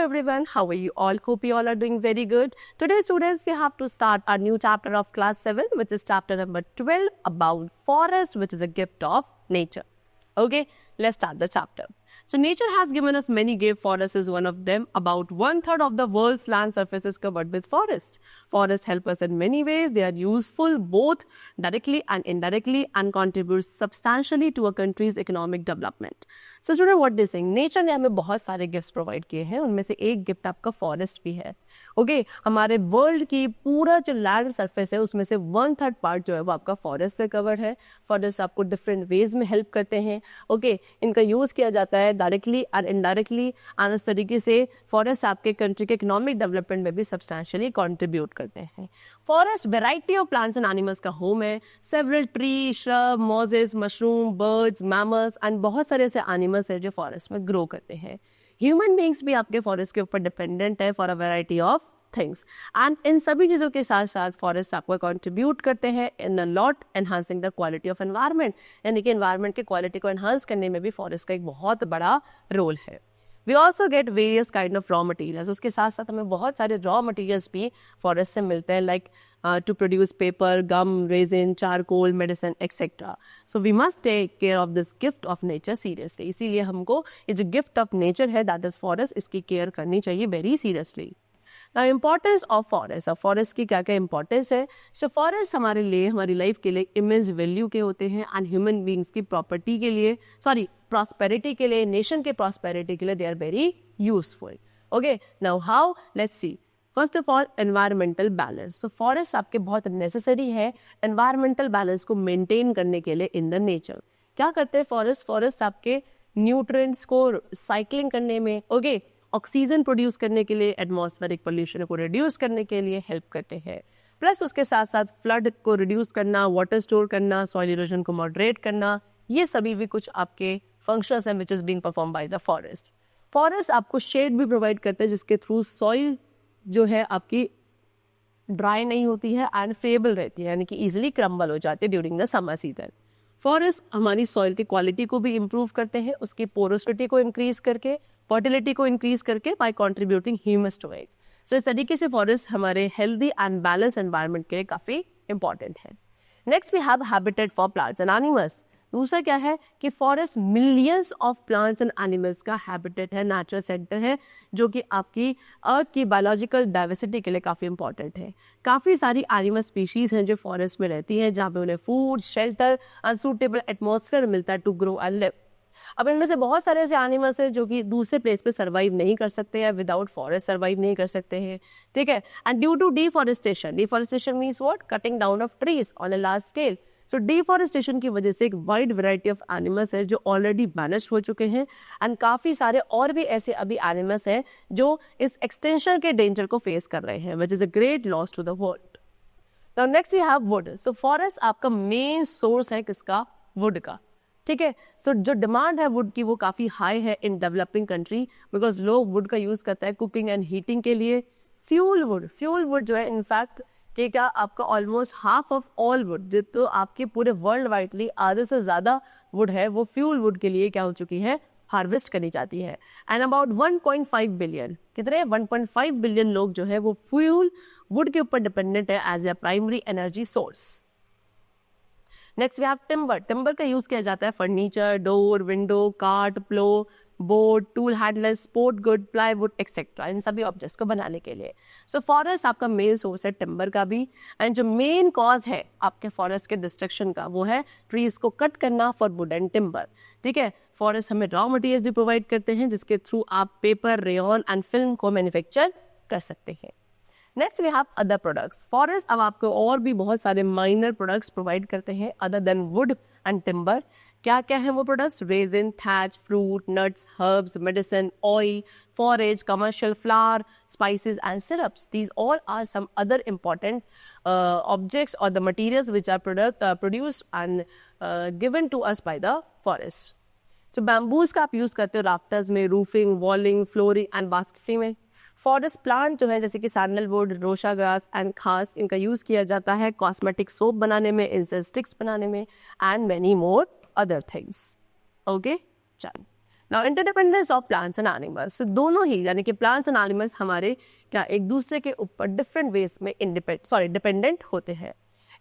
everyone, how are you all? Hope you all are doing very good. Today students, we have to start our new chapter of class 7, which is chapter number 12 about forest, which is a gift of nature. Okay, let's start the chapter. So nature has given us many gifts. Forest is one of them. About 1/3 of the world's land surface is covered with forest. Forests help us in many ways. They are useful both directly and indirectly and contribute substantially to a country's economic development. So student, what they saying? Nature ने हमें बहुत सारे gifts provide किए हैं. उनमें से एक gift आपका फॉरेस्ट भी है. ओके, हमारे वर्ल्ड की पूरा जो लैंड सरफेस है उसमें से 1/3 पार्ट जो है वो आपका फॉरेस्ट से कवर्ड है. फॉरेस्ट आपको डिफरेंट वेज में हेल्प करते हैं. ओके, इनका यूज़ किया जाता है डायरेक्टली और इनडायरेक्टली, और उस तरीके से फॉरेस्ट आपके कंट्री के इकोनॉमिक डेवलपमेंट में भी सब्सटैंशियली कंट्रीब्यूट करते हैं. Forest variety of plants and animals का होम है. Several tree, shrub, mosses, mushroom, birds, mammals and बहुत सारे ऐसे एनिमल्स हैं जो फॉरेस्ट में ग्रो करते हैं. ह्यूमन बींग्स भी आपके फॉरेस्ट के ऊपर डिपेंडेंट है for a variety of things, and in सभी चीज़ों के साथ साथ फॉरेस्ट आपको कंट्रीब्यूट करते हैं in a lot enhancing the quality of environment. यानी कि एनवायरनमेंट की क्वालिटी को एनहांस करने में भी फॉरेस्ट का एक बहुत बड़ा रोल है. We also get various kind of raw materials. उसके साथ साथ हमें बहुत सारे रॉ मटीरियल्स भी फॉरेस्ट से मिलते हैं, like to produce paper, gum, resin, charcoal, medicine etcetera. So we must take care of this gift of nature seriously. इसीलिए हमको ये जो गिफ्ट ऑफ नेचर है दैट इज फॉरेस्ट, इसकी केयर करनी चाहिए very seriously. Now importance of forest. अब forest की क्या क्या इंपॉर्टेंस है? सो फॉरेस्ट हमारे लिए, हमारी लाइफ के लिए इमेंस वैल्यू के होते हैं, एंड ह्यूमन बींग्स की प्रॉपर्टी के लिए, प्रॉस्पेरिटी के लिए, नेशन के प्रॉस्पेरिटी के लिए they are very useful. Okay, now how, let's see. First of all, environmental balance. So forest आपके बहुत नेसेसरी है एनवायरमेंटल बैलेंस को मेंटेन करने के लिए इन द नेचर. क्या करते हैं फॉरेस्ट आपके न्यूट्रिएंट्स को साइक्लिंग करने में, ओके, ऑक्सीजन प्रोड्यूस करने के लिए, एटमॉस्फेरिक पोल्यूशन को रिड्यूस करने के लिए हेल्प करते हैं. प्लस उसके साथ साथ फ्लड को रिड्यूस करना, वाटर स्टोर करना, सॉइल इरोजन को मॉडरेट करना, ये सभी भी कुछ आपके फंक्शंस हैं which is being perform by the forest. Forest आपको शेड भी प्रोवाइड करते हैं जिसके थ्रू सॉइल जो है आपकी ड्राई नहीं होती है एंड फ्रेबल रहती है, यानी कि ईजिली क्रम्बल हो जाती है during the summer season. Forest हमारी सॉइल की क्वालिटी को भी इम्प्रूव करते हैं, उसकी पोरोसिटी को इंक्रीज करके, फर्टिलिटी को इंक्रीज करके, by contributing humus to it. So इस तरीके से फॉरेस्ट हमारे हेल्दी एंड बैलेंस एनवायरनमेंट के लिए काफ़ी इंपॉर्टेंट है. Next we have habitat for plants and animals. दूसरा क्या है कि forest millions of plants and animals का हैबिटेट है, नेचुरल सेंटर है, जो कि आपकी अर्थ की बायोलॉजिकल डाइवर्सिटी के लिए काफ़ी इंपॉर्टेंट है. काफ़ी सारी एनिमल स्पीशीज़ हैं जो फॉरेस्ट में रहती हैं, जहाँ पे उन्हें food, shelter and suitable atmosphere मिलता है टू ग्रो एंड लिव. अब इनमें से बहुत सारे ऐसे एनिमल्स हैं जो कि दूसरे प्लेस पे सर्वाइव नहीं कर सकते हैं, विदाउट फॉरेस्ट सर्वाइव नहीं कर सकते हैं. ठीक है, and due to deforestation means what? Cutting down of trees on a large scale. So deforestation की वजह से एक वाइड वैरायटी ऑफ एनिमल्स है जो ऑलरेडी बैनिश हो चुके हैं, एंड काफ़ी सारे और भी ऐसे अभी एनिमल्स हैं जो इस एक्सटेंशन के डेंजर को फेस कर रहे हैं, which is a great loss to the world. Now next you have wood. So forest आपका मेन सोर्स है किसका? वुड का. ठीक है, सो जो डिमांड है वुड की वो काफ़ी हाई है इन डेवलपिंग कंट्री, बिकॉज लोग वुड का यूज़ करते हैं कुकिंग एंड हीटिंग के लिए. फ्यूल वुड जो है इनफैक्ट, ठीक है, आपका almost half of all would, तो आपके पूरे वर्ल्ड वाइडली आधे से ज़्यादा वुड है वो फ्यूल वुड के लिए क्या हो चुकी है? हार्वेस्ट करी जाती है. एंड अबाउट 1.5 बिलियन, कितने? 1.5 बिलियन लोग जो है वो फ्यूल वुड के ऊपर डिपेंडेंट है as a primary energy source. Next we have timber. Timber का यूज़ किया जाता है furniture, door, window, cart, plough, board, tool handler, sport good, plywood etcetera, इन सभी ऑब्जेक्ट्स को बनाने के लिए. सो फॉरेस्ट आपका मेन सोर्स है टिम्बर का भी, एंड जो मेन कॉज है आपके फॉरेस्ट के डिस्ट्रक्शन का वो है ट्रीज को कट करना फॉर वुड एंड टिम्बर. ठीक है, फॉरेस्ट हमें रॉ मटेरियल्स भी प्रोवाइड करते हैं जिसके थ्रू आप पेपर, रेयन एंड फिल्म को मैन्युफैक्चर कर सकते हैं. Next we have other products. Forest अब आपको और भी बहुत सारे माइनर प्रोडक्ट्स प्रोवाइड करते हैं other than would and timber. क्या क्या है वो products? Resin, thatch, fruit, nuts, herbs, medicine, oil, forage, commercial flour, spices and syrups. These all are some other important objects or the materials which are produced and given to us by the forest. So bamboos का आप use करते हो rafters में, roofing, वॉलिंग, flooring and basketry में. Forest plant जो है जैसे कि सैंडलवुड, रोशा ग्रास एंड खास, इनका यूज़ किया जाता है कॉस्मेटिक सोप बनाने में, इंसेंस स्टिक्स बनाने में and many more other things. Okay, चल now interdependence of plants and animals, दोनों ही यानी कि प्लांट्स एंड एनिमल्स हमारे क्या एक दूसरे के ऊपर डिफरेंट वेज में डिपेंडेंट होते हैं.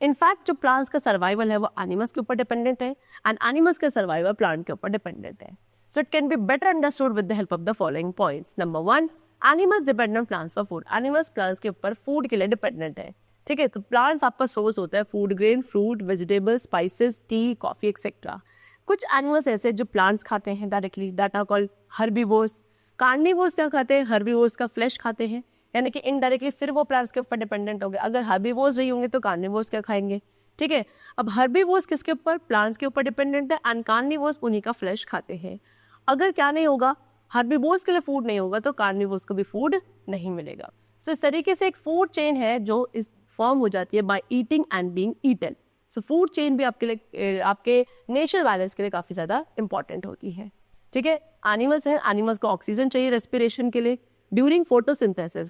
इनफैक्ट जो प्लांट्स का सर्वाइवल है वो एनिमल्स के ऊपर डिपेंडेंट है एंड एनिमल्स का सर्वाइवल प्लांट के ऊपर डिपेंडेंट है. So it can be better understood with the help of the following points. Number 1, animals depend on plants for food. Animals plants के ऊपर फूड के लिए डिपेंडेंट है. ठीक है, तो प्लांट्स आपका सोर्स होता है food grain, fruit, vegetables, spices, tea, coffee etcetera. कुछ एनिमल्स ऐसे जो प्लांट्स खाते हैं directly, that are called herbivores. Carnivores क्या खाते हैं? हर्बीवोर्स का फ्लैश खाते हैं, यानी कि इनडायरेक्टली फिर वो प्लांट्स के ऊपर डिपेंडेंट हो गए. अगर हर्बीवोर्स नहीं होंगे तो कार्निवोर्स क्या खाएंगे? ठीक है, अब हर्बीवोर्स किसके ऊपर? प्लांट्स के ऊपर डिपेंडेंट है एंड कार्निवोर्स उन्हीं का फ्लैश खाते हैं. अगर क्या नहीं होगा, हर्बीवोर्स के लिए फूड नहीं होगा तो कार्निवोर्स को भी फूड नहीं मिलेगा. सो इस तरीके से एक फूड चेन है जो इस फॉर्म हो जाती है by eating and being eaten. So food chain भी आपके लिए आपके नेचुरल बैलेंस के लिए काफ़ी ज़्यादा इंपॉर्टेंट होती है. ठीक है, एनिमल्स हैं, एनिमल्स को ऑक्सीजन चाहिए रेस्पिरेशन के लिए. ड्यूरिंग फोटोसिंथेसिस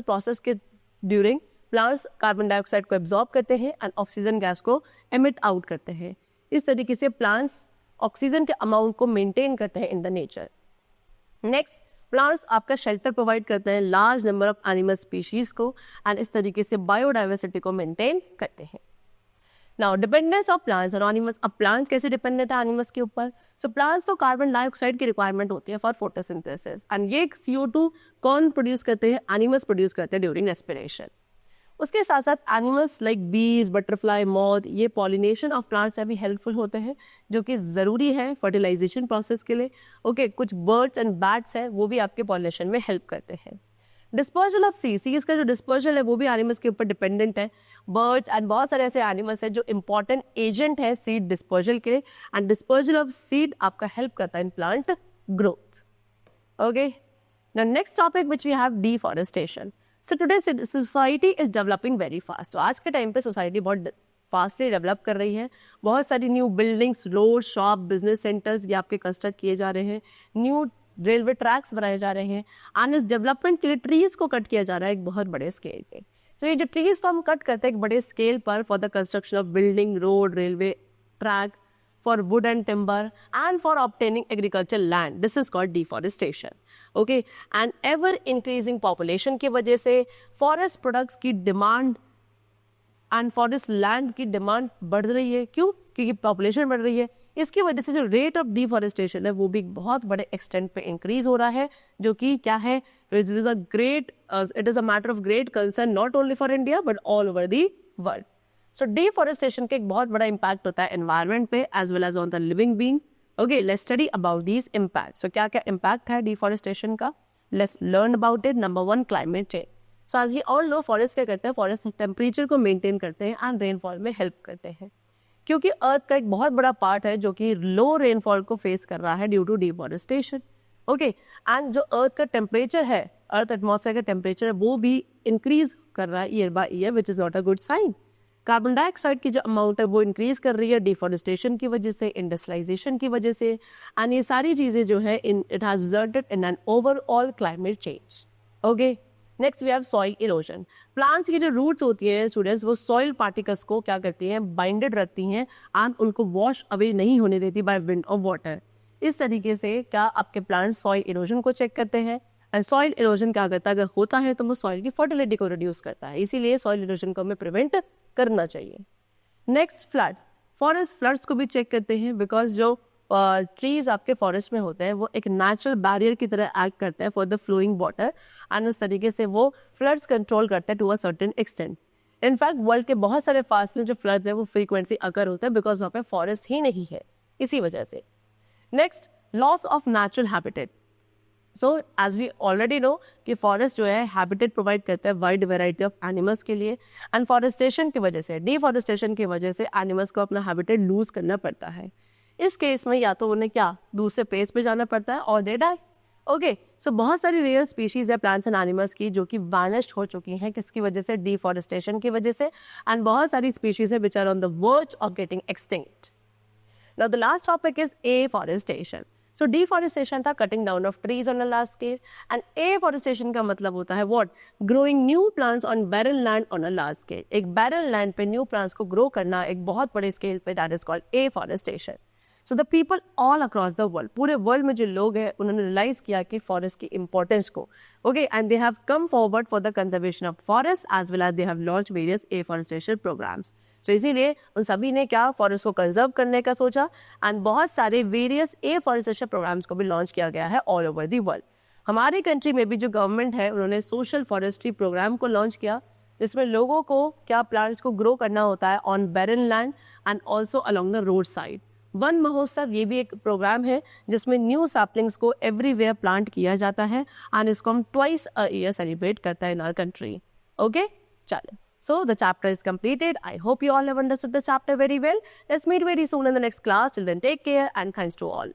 प्रोसेस के ड्यूरिंग प्लांट्स कार्बन डाइऑक्साइड को एब्जॉर्ब करते हैं एंड ऑक्सीजन गैस को एमिट आउट करते हैं. इस तरीके से प्लांट्स ऑक्सीजन के अमाउंट को मेंटेन करते हैं in the nature. Next, plants आपका शेल्टर प्रोवाइड करते हैं large number of animal species को एंड इस तरीके से बायोडाइवर्सिटी को मेंटेन करते हैं. नाउ डिपेंडेंस ऑफ प्लांट्स और एनिमल्स. अब प्लांट्स कैसे डिपेंडेंट है एनिमल्स के ऊपर? सो प्लांट्स को कार्बन डाइऑक्साइड की रिक्वायरमेंट होती है फॉर फोटोसिंथेसिस एंड ये CO2 कौन प्रोड्यूस करते हैं? एनिमल्स प्रोड्यूस करते हैं ड्यूरिंग रेस्पिरेशन. उसके साथ साथ एनिमल्स लाइक बीज, बटरफ्लाई, मॉथ, ये पॉलिनेशन ऑफ प्लांट्स से भी हेल्पफुल होते हैं जो कि ज़रूरी है फर्टिलाइजेशन प्रोसेस के लिए. ओके, कुछ बर्ड्स एंड बैट्स है वो भी आपके पॉलिनेशन में हेल्प करते हैं. डिस्पर्जल ऑफ सीज का जो डिस्पर्जल है वो भी एनिमल्स के ऊपर डिपेंडेंट है. बर्ड्स एंड बहुत सारे ऐसे एनिमल्स हैं जो इंपॉर्टेंट एजेंट है सीड डिस्पर्जल के लिए एंड डिस्पर्जल ऑफ सीड आपका हेल्प करता है in plant growth. Okay, now next topic which we have deforestation. So today society is developing very fast. तो आज के टाइम पे सोसाइटी बहुत फास्टली डेवलप कर रही है. बहुत सारी new buildings, road, shop, business centres ये आपके कंस्ट्रक्ट किए जा रहे हैं. न्यू रेलवे ट्रैक्स बनाए जा रहे हैं एंड इस डेवलपमेंट के लिए ट्रीज को कट किया जा रहा है एक बहुत बड़े स्केल पे. तो ये जो ट्रीज को हम कट करते हैं एक बड़े स्केल पर for the construction of building, road, railway track, for wood and timber and for obtaining agricultural land. This is called deforestation. Okay, and ever increasing population की वजह से forest products की demand and forest land की demand बढ़ रही है. क्यों? क्योंकि population बढ़ रही है. इसकी वजह से जो rate of deforestation है वो भी एक बहुत बड़े extent पे increase हो रहा है जो कि क्या है? It is a matter of great concern not only for India but all over the world. So deforestation का एक बहुत बड़ा इम्पैक्ट होता है एनवायरनमेंट पे as well as on the living being. Okay, let's study about these impact. So क्या क्या impact है डिफॉरेस्टेशन का? Let's learn about it. Number 1, climate change. So आज ये ऑल लो फॉरेस्ट क्या करते हैं? फॉरेस्ट टेम्परेचर को मेंटेन करते हैं एंड रेनफॉल में हेल्प करते हैं. क्योंकि अर्थ का एक बहुत बड़ा पार्ट है जो कि लो रेनफॉल को फेस कर रहा है due to deforestation. Okay, and जो अर्थ का टेम्परेचर है, अर्थ एटमॉस्फेयर का टेम्परेचर है वो भी इंक्रीज कर रहा है year by year which is not a good sign. Carbon dioxide की जो अमाउंट है वो इंक्रीज कर रही है डिफॉरेस्टेशन की वजह से, इंडस्ट्रियलाइजेशन की वजह से एंड ये सारी चीज़ें जो है it has resulted in an overall climate change. Okay, next we have soil erosion. Plants की जो रूट्स होती है स्टूडेंट्स वो सॉइल पार्टिकल्स को क्या करती हैं? बाइंडेड रखती हैं एंड उनको वॉश अवे नहीं होने देती बाय विंड और वाटर. इस तरीके से क्या आपके प्लांट्स सॉइल इरोजन को चेक करते हैं एंड सॉइल इरोजन क्या करता है? अगर होता है तो वो सॉइल की फर्टिलिटी को रिड्यूस करता है. इसीलिए सॉइल इरोजन को हमें प्रिवेंट करना चाहिए. Next, flood. फॉरेस्ट फ्लड्स को भी चेक करते हैं बिकॉज जो ट्रीज आपके फॉरेस्ट में होते हैं वो एक नेचुरल बैरियर की तरह एक्ट करते हैं for the flowing water and उस तरीके से वो फ्लड्स कंट्रोल करते हैं to a certain extent. In fact world के बहुत सारे फास्ट में जो फ्लड है वो फ्रीक्वेंसी अकर होता है बिकॉज वहाँ पे फॉरेस्ट ही नहीं है, इसी वजह से. Next, loss of natural habitat. So as we already know कि फॉरेस्ट जो है हैबिटेट प्रोवाइड करता है वाइड वेराइटी ऑफ एनिमल्स के लिए एंड फॉरेस्टेशन की वजह से, डिफॉरेस्टेशन की वजह से एनिमल्स को अपना हैबिटेट लूज करना पड़ता है. इस केस में या तो उन्हें क्या दूसरे प्लेस पे जाना पड़ता है और दे डाई. ओके, सो बहुत सारी रेयर स्पीशीज है प्लांट्स एंड एनिमल्स की जो कि वैनिश्ड हो चुकी हैं किसकी वजह से? डिफॉरेस्टेशन की वजह से. एंड बहुत सारी स्पीशीज है which are on the verge of getting extinct. Now the last topic is afforestation. So deforestation था cutting down of trees on a large scale and afforestation का मतलब होता है what? Growing new plants on barren land on a large scale. एक barren land पे new plants को grow करना एक बहुत बड़े स्केल पे, that is called afforestation. So the people all across the world, पूरे वर्ल्ड में जो लोग हैं उन्होंने रियलाइज किया कि फॉरेस्ट की इंपॉर्टेंस को, okay, and they have come forward for the conservation of forest as well as they have launch various afforestation programmes. So इसीलिए उन सभी ने क्या, फॉरेस्ट को कंजर्व करने का सोचा एंड बहुत सारे वेरियस एफॉरेस्टेशन प्रोग्राम्स को भी लॉन्च किया गया है ऑल ओवर द वर्ल्ड। हमारी कंट्री में भी जो गवर्नमेंट है उन्होंने सोशल फॉरेस्ट्री प्रोग्राम को लॉन्च किया, जिसमें लोगों को क्या, प्लांट्स को ग्रो करना होता है on barren land and also along the road side. One महोत्सव ये भी एक प्रोग्राम है जिसमें न्यू सैपलिंग्स को एवरीवेयर प्लांट किया जाता है एंड इसको हम ट्वाइस अ ईयर सेलिब्रेट करता है इन आवर कंट्री। ओके, चलो, so the chapter is completed. I hope you all have understood the chapter very well. Let's meet very soon in the next class. Till then, take care and thanks to all.